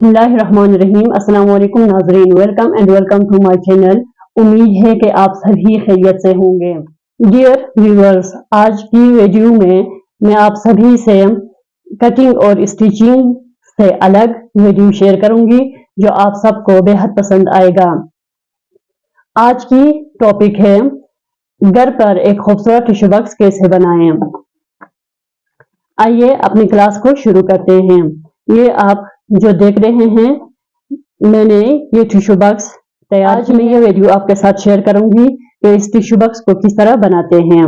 बिस्मिल्लाहिर्रहमानिर्रहीम। अस्सलाम वालेकुम नाज़रीन, welcome and welcome to my channel. उम्मीद है कि आप सभी खैरियत से होंगे। डियर व्यूअर्स, आज की वीडियो में मैं आप सभी से कटिंग और स्टिचिंग से अलग वीडियो शेयर करूंगी जो आप सबको बेहद पसंद आएगा। आज की टॉपिक है घर पर एक खूबसूरत टिश्यू बॉक्स कैसे बनाएं। आइए अपनी क्लास को शुरू करते हैं। ये आप जो देख रहे हैं, मैंने ये टिश्यू बॉक्स तैयार। आज मैं ये वीडियो आपके साथ शेयर करूंगी कि इस टिश्यू बॉक्स को किस तरह बनाते हैं।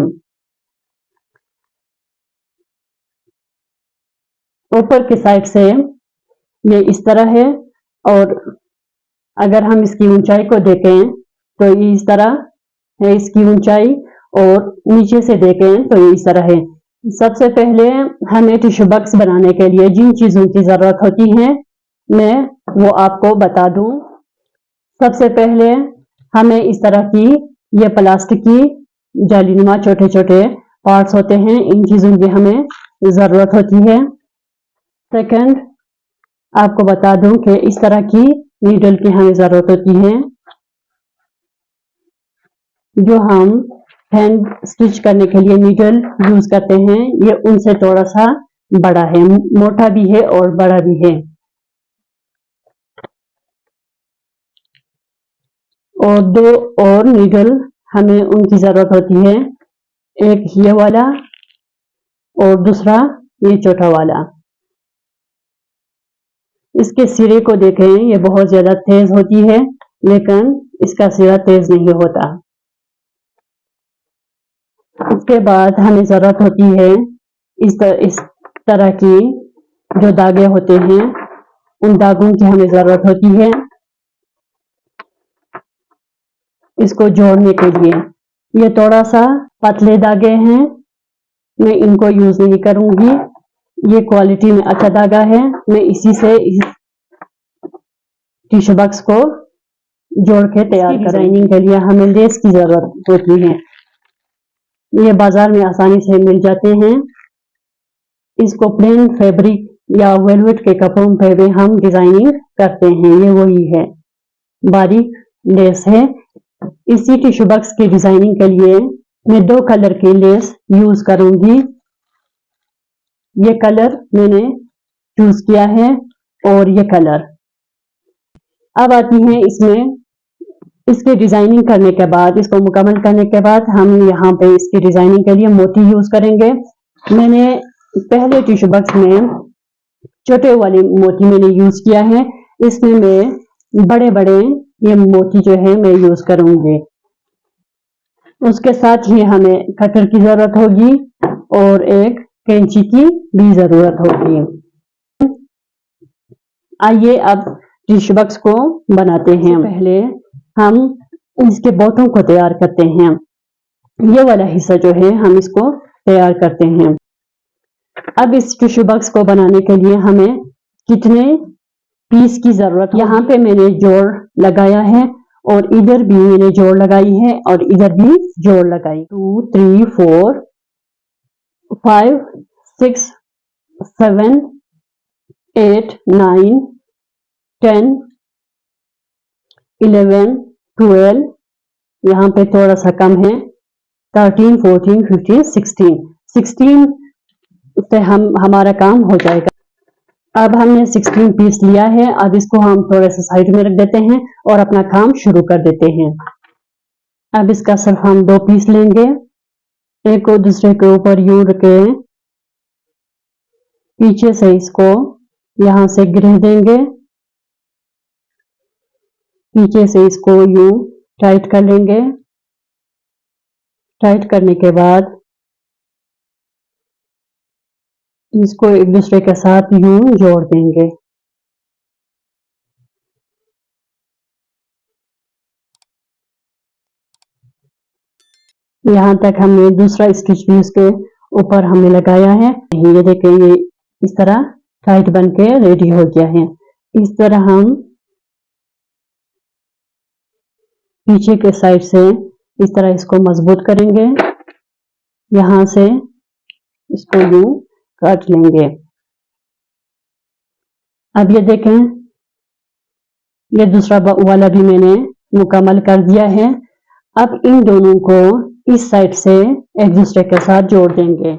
ऊपर की साइड से ये इस तरह है और अगर हम इसकी ऊंचाई को देखें तो ये इस तरह है इसकी ऊंचाई, और नीचे से देखें तो ये इस तरह है। सबसे पहले हमें टिश्यू बॉक्स बनाने के लिए जिन चीज़ों की ज़रूरत होती है मैं वो आपको बता दूं। सबसे पहले हमें इस तरह की ये प्लास्टिक की जालीनुमा छोटे छोटे पार्ट्स होते हैं, इन चीज़ों की हमें ज़रूरत होती है। सेकंड, आपको बता दूं कि इस तरह की नीडल की हमें ज़रूरत होती है जो हम हैंड स्टिच करने के लिए नीडल यूज करते हैं। ये उनसे थोड़ा सा बड़ा है, मोटा भी है और बड़ा भी है। और दो और नीडल हमें उनकी जरूरत होती है, एक ये वाला और दूसरा ये छोटा वाला। इसके सिरे को देखें, ये बहुत ज्यादा तेज होती है लेकिन इसका सिरा तेज नहीं होता। उसके बाद हमें जरूरत होती है इस तरह की जो धागे होते हैं, उन धागों की हमें जरूरत होती है इसको जोड़ने के लिए। ये थोड़ा सा पतले धागे हैं, मैं इनको यूज नहीं करूंगी। ये क्वालिटी में अच्छा धागा है, मैं इसी से इस टिश्यू बॉक्स को जोड़ के तैयार कर। डिजाइनिंग के लिए हमें लेस की जरूरत होती है, ये बाजार में आसानी से मिल जाते हैं। इसको प्लेन फैब्रिक या वेलवेट के कपड़ों पे भी हम डिजाइनिंग करते हैं। ये वही है, बारीक लेस है। इसी टिश्यू बॉक्स की डिजाइनिंग के लिए मैं दो कलर की लेस यूज करूंगी। ये कलर मैंने चूज किया है और ये कलर। अब आती है इसमें इसकी डिजाइनिंग करने के बाद, इसको मुकम्मल करने के बाद हम यहाँ पे इसकी डिजाइनिंग के लिए मोती यूज करेंगे। मैंने पहले टिश्यू बॉक्स में छोटे वाले मोती मैंने यूज किया है, इसमें मैं बड़े बड़े ये मोती जो है मैं यूज करूंगी। उसके साथ ही हमें कटर की जरूरत होगी और एक कैंची की भी जरूरत होगी। आइए अब टिश्यू बॉक्स को बनाते हैं। पहले हम इसके बोटों को तैयार करते हैं। ये वाला हिस्सा जो है हम इसको तैयार करते हैं। अब इस टिश्यू बॉक्स को बनाने के लिए हमें कितने पीस की जरूरत, यहाँ पे मैंने जोड़ लगाया है और इधर भी मैंने जोड़ लगाई है और इधर भी जोड़ लगाई। 2 3 4 5 6 7 8 9 10 11 12, यहाँ पे थोड़ा सा कम है, 13 14 15 16 से हमारा काम हो जाएगा। अब हमने 16 पीस लिया है, अब इसको हम थोड़े से साइड में रख देते हैं और अपना काम शुरू कर देते हैं। अब इसका सिर्फ हम 2 पीस लेंगे, एक को दूसरे के ऊपर यूं रखे पीछे से इसको यहां से गिरा देंगे, पीछे से इसको यूं टाइट कर लेंगे। टाइट करने के बाद इसको एक दूसरे के साथ यूं जोड़ देंगे। यहाँ तक हमने दूसरा स्टिच भी इसके ऊपर हमने लगाया है। ये देखें, ये इस तरह टाइट बन के रेडी हो गया है। इस तरह हम पीछे के साइड से इस तरह इसको मजबूत करेंगे, यहाँ से इसको यूं काट लेंगे। अब ये देखें, ये दूसरा वाला भी मैंने मुकम्मल कर दिया है। अब इन दोनों को इस साइड से एक दूसरे के साथ जोड़ देंगे।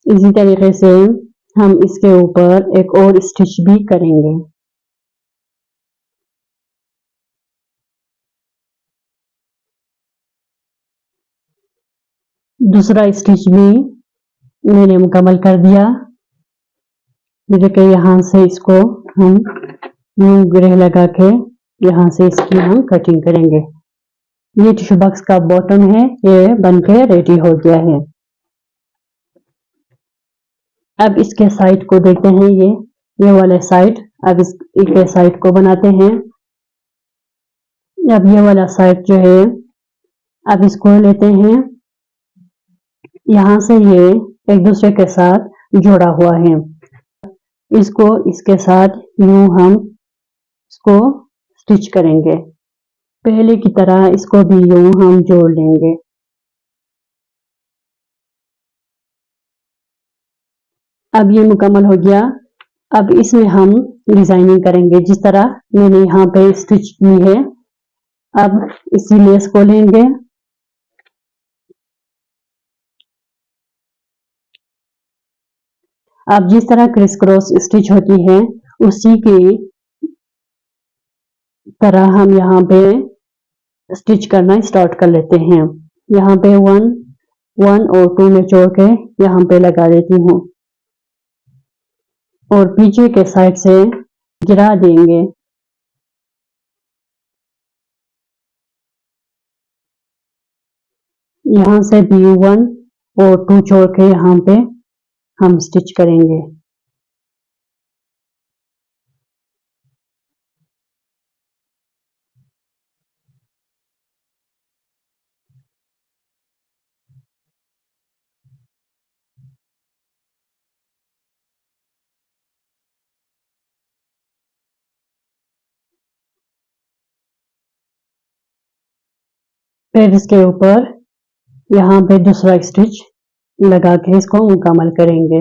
इसी तरीके से हम इसके ऊपर एक और स्टिच भी करेंगे। दूसरा स्टिच भी मैंने मुकम्मल कर दिया। जैसे कि यहाँ से इसको हम यूं ग्रेह लगा के यहाँ से इसकी हम कटिंग करेंगे। ये टिश्यू बॉक्स का बॉटम है, ये बनके रेडी हो गया है। अब इसके साइड को देखते हैं, ये वाले साइड। अब इसके साइड को बनाते हैं। अब ये वाला साइड जो है, अब इसको लेते हैं, यहाँ से ये एक दूसरे के साथ जोड़ा हुआ है। इसको इसके साथ यूं हम इसको स्टिच करेंगे। पहले की तरह इसको भी यूं हम जोड़ लेंगे। अब ये मुकम्मल हो गया। अब इसमें हम डिजाइनिंग करेंगे जिस तरह मैंने यहाँ पे स्टिच की है। अब इसी लेस को लेंगे, अब जिस तरह क्रिस क्रॉस स्टिच होती है उसी की तरह हम यहाँ पे स्टिच करना स्टार्ट कर लेते हैं। यहाँ पे 1 और 2 में जोड़ के यहाँ पे लगा देती हूँ और पीछे के साइड से गिरा देंगे। यहाँ से भी 1 और 2 जोड़ के यहाँ पे हम स्टिच करेंगे। फिर इसके ऊपर यहाँ पे दूसरा स्टिच लगा के इसको मुकम्मल करेंगे।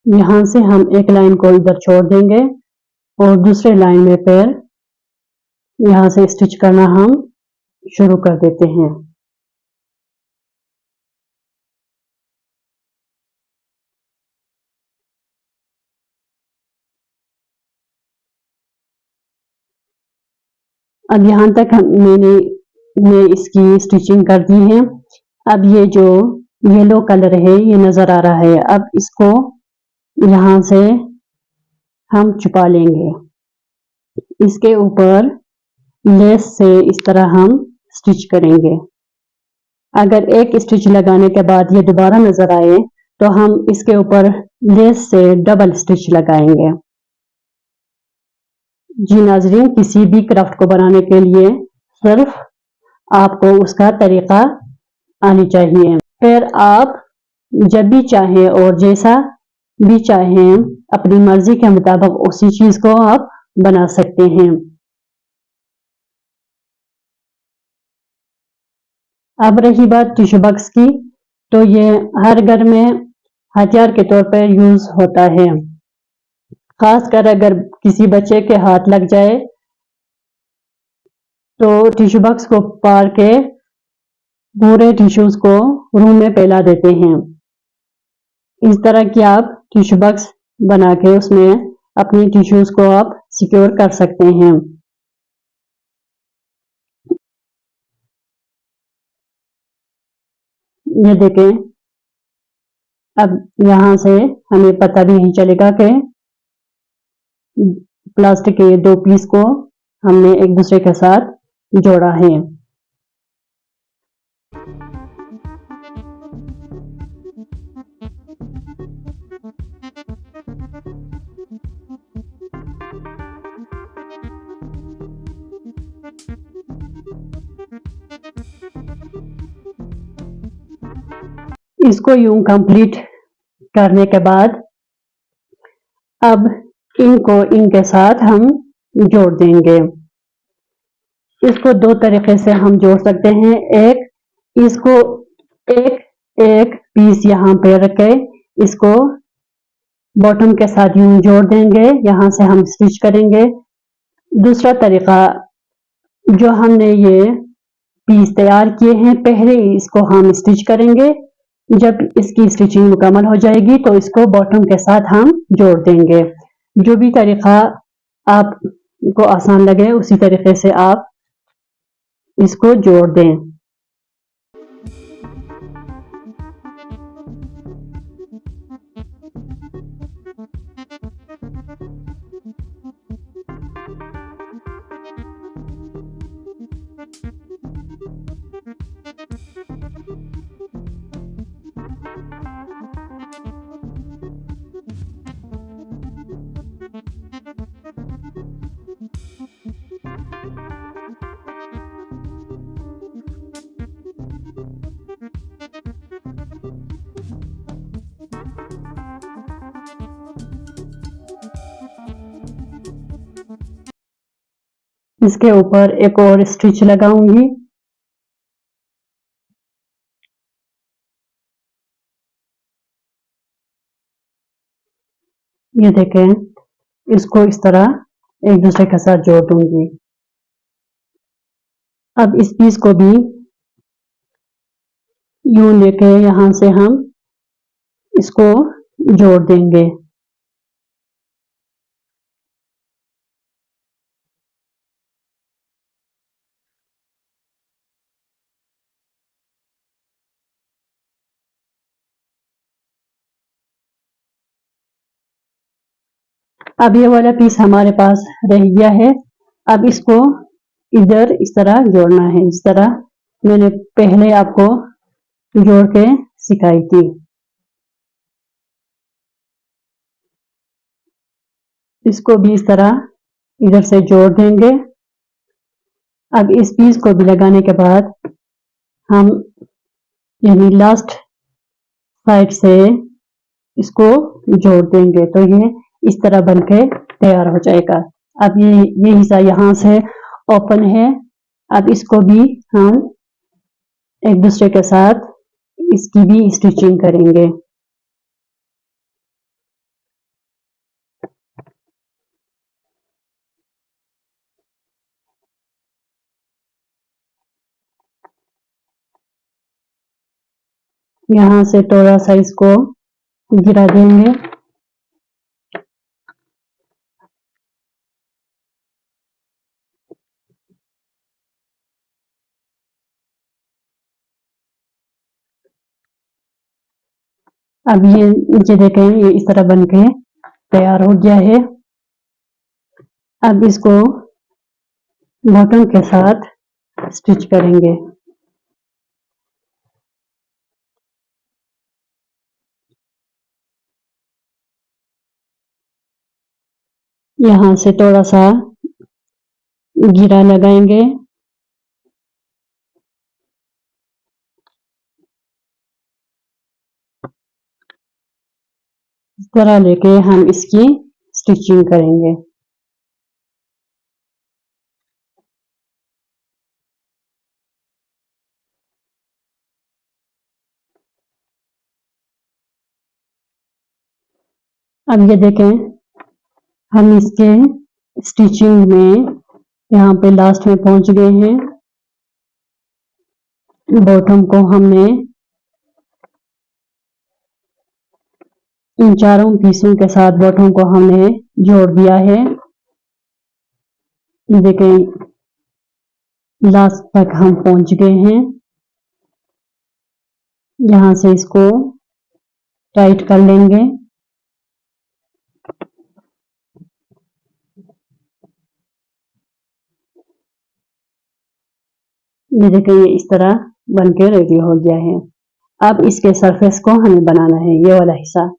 यहाँ से हम एक लाइन को इधर छोड़ देंगे और दूसरे लाइन में फिर यहाँ से स्टिच करना हम शुरू कर देते हैं। अब यहाँ तक मैंने इसकी स्टिचिंग कर दी है। अब ये जो येलो कलर है ये नजर आ रहा है, अब इसको यहाँ से हम छुपा लेंगे। इसके ऊपर लेस से इस तरह हम स्टिच करेंगे। अगर एक स्टिच लगाने के बाद ये दोबारा नजर आए तो हम इसके ऊपर लेस से डबल स्टिच लगाएंगे। जी नाजरीन, किसी भी क्राफ्ट को बनाने के लिए सिर्फ आपको उसका तरीका आनी चाहिए। फिर आप जब भी चाहें और जैसा भी चाहें अपनी मर्जी के मुताबिक उसी चीज को आप बना सकते हैं। अब रही बात टिश्यू बॉक्स की, तो ये हर घर में हथियार के तौर पर यूज होता है। खासकर अगर किसी बच्चे के हाथ लग जाए तो टिश्यू बॉक्स को पार के पूरे टिश्यूज को रूम में फैला देते हैं। इस तरह की आप टिश्यू बॉक्स बना के उसमें अपनी टिश्यूज को आप सिक्योर कर सकते हैं। ये देखें, अब यहाँ से हमें पता भी नहीं चलेगा कि प्लास्टिक के 2 पीस को हमने एक दूसरे के साथ जोड़ा है। इसको यूं कंप्लीट करने के बाद अब इनको इनके साथ हम जोड़ देंगे। इसको दो तरीके से हम जोड़ सकते हैं। एक इसको एक एक पीस यहाँ पे रख के इसको बॉटम के साथ यूं जोड़ देंगे, यहाँ से हम स्टिच करेंगे। दूसरा तरीका, जो हमने ये पीस तैयार किए हैं पहले इसको हम स्टिच करेंगे, जब इसकी स्टिचिंग मुकम्मल हो जाएगी तो इसको बॉटम के साथ हम जोड़ देंगे। जो भी तरीका आपको आसान लगे उसी तरीके से आप इसको जोड़ दें। इसके ऊपर एक और स्टिच लगाऊंगी। ये देखें, इसको इस तरह एक दूसरे के साथ जोड़ दूंगी। अब इस पीस को भी यूं लेके यहां से हम इसको जोड़ देंगे। अब ये वाला पीस हमारे पास रह गया है। अब इसको इधर इस तरह जोड़ना है, इस तरह मैंने पहले आपको जोड़ के सिखाई थी। इसको भी इस तरह इधर से जोड़ देंगे। अब इस पीस को भी लगाने के बाद हम यानी लास्ट साइड से इसको जोड़ देंगे तो ये इस तरह बनके तैयार हो जाएगा। अब ये हिस्सा यहाँ से ओपन है। अब इसको भी हम एक दूसरे के साथ इसकी भी स्टिचिंग करेंगे। यहाँ से थोड़ा सा इसको गिरा देंगे। अब ये नीचे देखें, ये इस तरह बनके तैयार हो गया है। अब इसको बॉटम के साथ स्टिच करेंगे। यहाँ से थोड़ा सा गिरा लगाएंगे। इस तरह लेके हम इसकी स्टिचिंग करेंगे। अब ये देखें, हम इसके स्टिचिंग में यहाँ पे लास्ट में पहुंच गए हैं। बॉटम को हमने इन चारों पीसों के साथ बॉटम को हमने जोड़ दिया है। देखें, लास्ट तक हम पहुंच गए हैं। यहाँ से इसको टाइट कर लेंगे। ये देखिए ये इस तरह बन के रेडी हो गया है। अब इसके सरफेस को हमें बनाना है, ये वाला हिस्सा,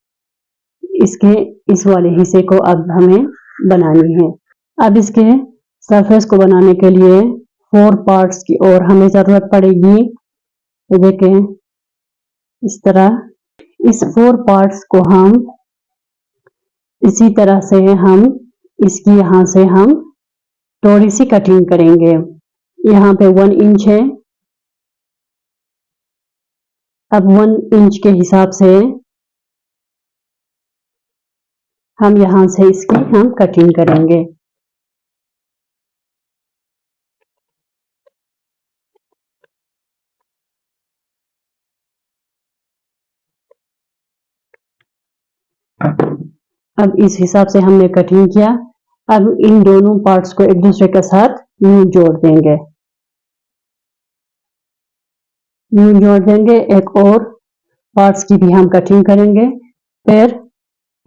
इसके इस वाले हिस्से को अब हमें बनानी है। अब इसके सरफेस को बनाने के लिए 4 पार्ट्स की और हमें ज़रूरत पड़ेगी। ये देखें इस तरह, इस 4 पार्ट्स को हम इसी तरह से हम इसकी यहाँ से हम थोड़ी सी कटिंग करेंगे। यहाँ पे 1 इंच है। अब 1 इंच के हिसाब से हम यहाँ से इसकी हम कटिंग करेंगे। अब इस हिसाब से हमने कटिंग किया। अब इन दोनों पार्ट्स को एक दूसरे के साथ यूं जोड़ देंगे, यूं जोड़ देंगे। एक और पार्ट्स की भी हम कटिंग करेंगे, फिर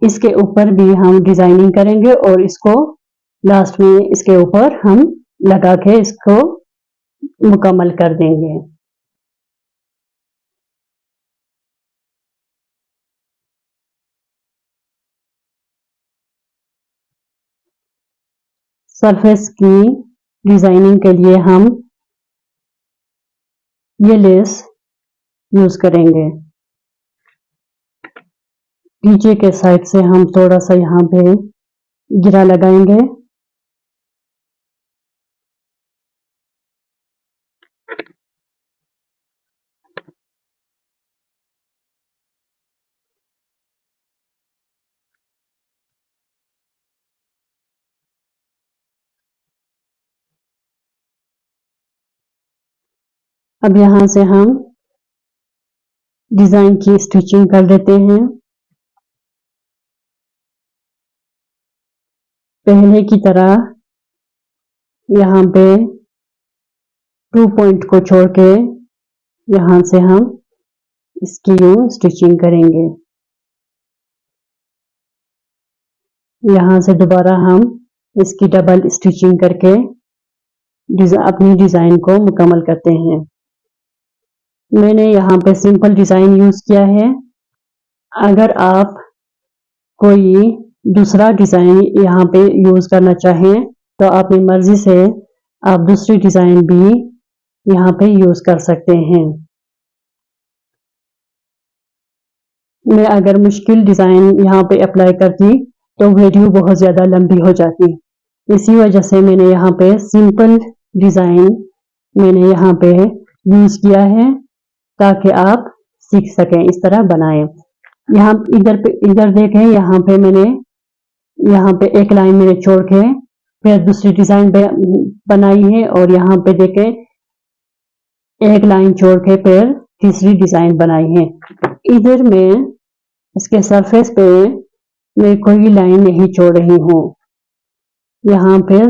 इसके ऊपर भी हम डिजाइनिंग करेंगे और इसको लास्ट में इसके ऊपर हम लगा के इसको मुकम्मल कर देंगे। सरफेस की डिजाइनिंग के लिए हम ये लेस यूज करेंगे। नीचे के साइड से हम थोड़ा सा यहाँ पे गिरा लगाएंगे। अब यहाँ से हम डिजाइन की स्टिचिंग कर लेते हैं। पहले की तरह यहाँ पे 2 पॉइंट को छोड़ के यहाँ से हम इसकी यूं स्टिचिंग करेंगे। यहाँ से दोबारा हम इसकी डबल स्टिचिंग करके अपनी डिजाइन को मुकम्मल करते हैं। मैंने यहाँ पे सिंपल डिजाइन यूज किया है। अगर आप कोई दूसरा डिजाइन यहाँ पे यूज करना चाहें तो अपनी मर्जी से आप दूसरी डिजाइन भी यहाँ पे यूज कर सकते हैं। मैं अगर मुश्किल डिजाइन यहाँ पे अप्लाई करती तो वीडियो बहुत ज्यादा लंबी हो जाती, इसी वजह से मैंने यहाँ पे सिंपल डिजाइन मैंने यहाँ पे यूज किया है ताकि आप सीख सकें इस तरह बनाएं। यहाँ इधर देखें, यहाँ पे मैंने यहाँ पे एक लाइन मैंने छोड़ के फिर दूसरी डिजाइन बनाई है और यहाँ पे देखें एक लाइन छोड़ के फिर तीसरी डिजाइन बनाई है। इधर मैं इसके सरफेस पे मैं कोई लाइन नहीं छोड़ रही हूँ। यहाँ पे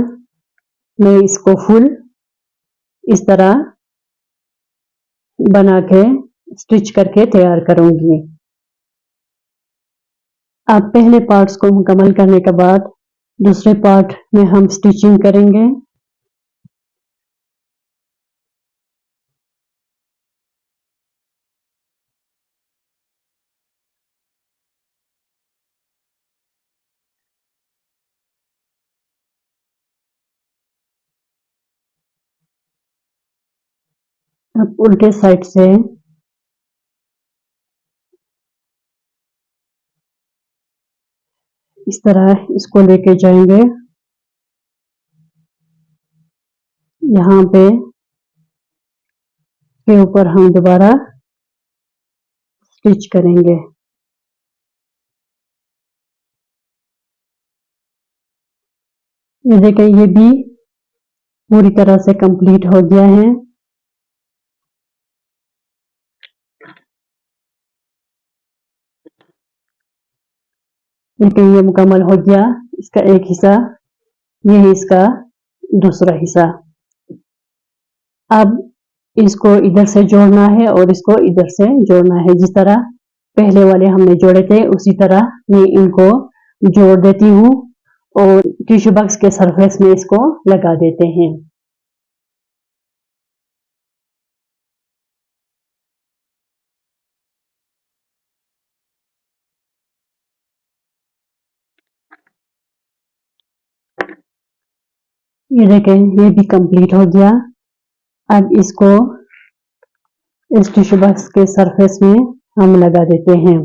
मैं इसको फुल इस तरह बना के स्टिच करके तैयार करूंगी। अब पहले पार्ट्स को मुकम्मल करने के बाद दूसरे पार्ट में हम स्टिचिंग करेंगे। अब उल्टे साइड से इस तरह इसको लेके जाएंगे। यहाँ पे के ऊपर हम दोबारा स्टिच करेंगे। ये देखें ये भी पूरी तरह से कंप्लीट हो गया है। देखिए ये मुकम्मल हो गया, इसका एक हिस्सा, ये है इसका दूसरा हिस्सा। अब इसको इधर से जोड़ना है और इसको इधर से जोड़ना है। जिस तरह पहले वाले हमने जोड़े थे उसी तरह मैं इनको जोड़ देती हूँ और टिश्यू बॉक्स के सरफेस में इसको लगा देते हैं। ये देखें, ये भी कंप्लीट हो गया। अब इसको इस टिश्यू बॉक्स के सरफेस में हम लगा देते हैं।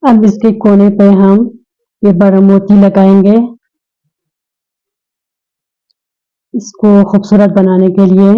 अब इसके कोने पे हम ये बड़ा मोती लगाएंगे, इसको खूबसूरत बनाने के लिए।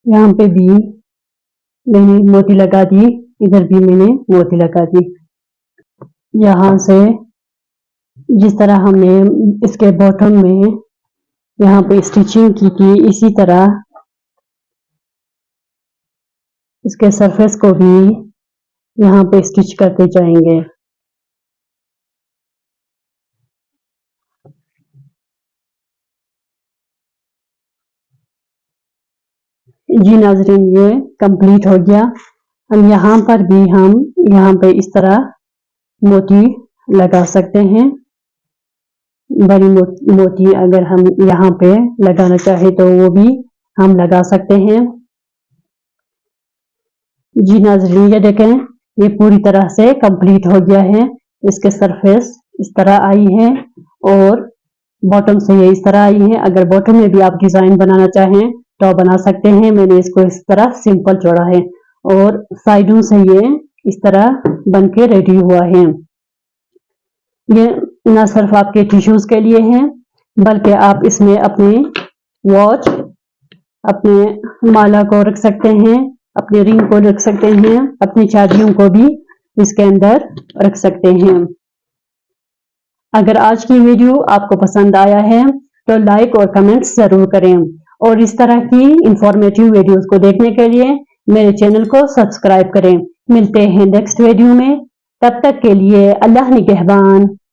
यहाँ पे भी मैंने मोती लगा दी, इधर भी मैंने मोती लगा दी। यहाँ से जिस तरह हमने इसके बॉटम में यहाँ पे स्टिचिंग की थी, इसी तरह इसके सरफेस को भी यहाँ पे स्टिच करते जाएंगे। जी नाज़रीन, ये कंप्लीट हो गया। हम यहाँ पर भी हम यहाँ पे इस तरह मोती लगा सकते हैं। बड़ी मोती अगर हम यहाँ पे लगाना चाहे तो वो भी हम लगा सकते हैं। जी नाज़रीन, ये देखें, ये पूरी तरह से कंप्लीट हो गया है। इसके सरफेस इस तरह आई है और बॉटम से ये इस तरह आई है। अगर बॉटम में भी आप डिजाइन बनाना चाहें तो बना सकते हैं। मैंने इसको इस तरह सिंपल जोड़ा है और साइडों से ये इस तरह बन के रेडी हुआ है। ये न सिर्फ आपके टिश्यूज के लिए है, बल्कि आप इसमें अपने वॉच, अपने माला को रख सकते हैं, अपने रिंग को रख सकते हैं, अपनी चाबियों को भी इसके अंदर रख सकते हैं। अगर आज की वीडियो आपको पसंद आया है तो लाइक और कमेंट्स जरूर करें और इस तरह की इंफॉर्मेटिव वीडियोस को देखने के लिए मेरे चैनल को सब्सक्राइब करें। मिलते हैं नेक्स्ट वीडियो में, तब तक के लिए अल्लाह निगहबान।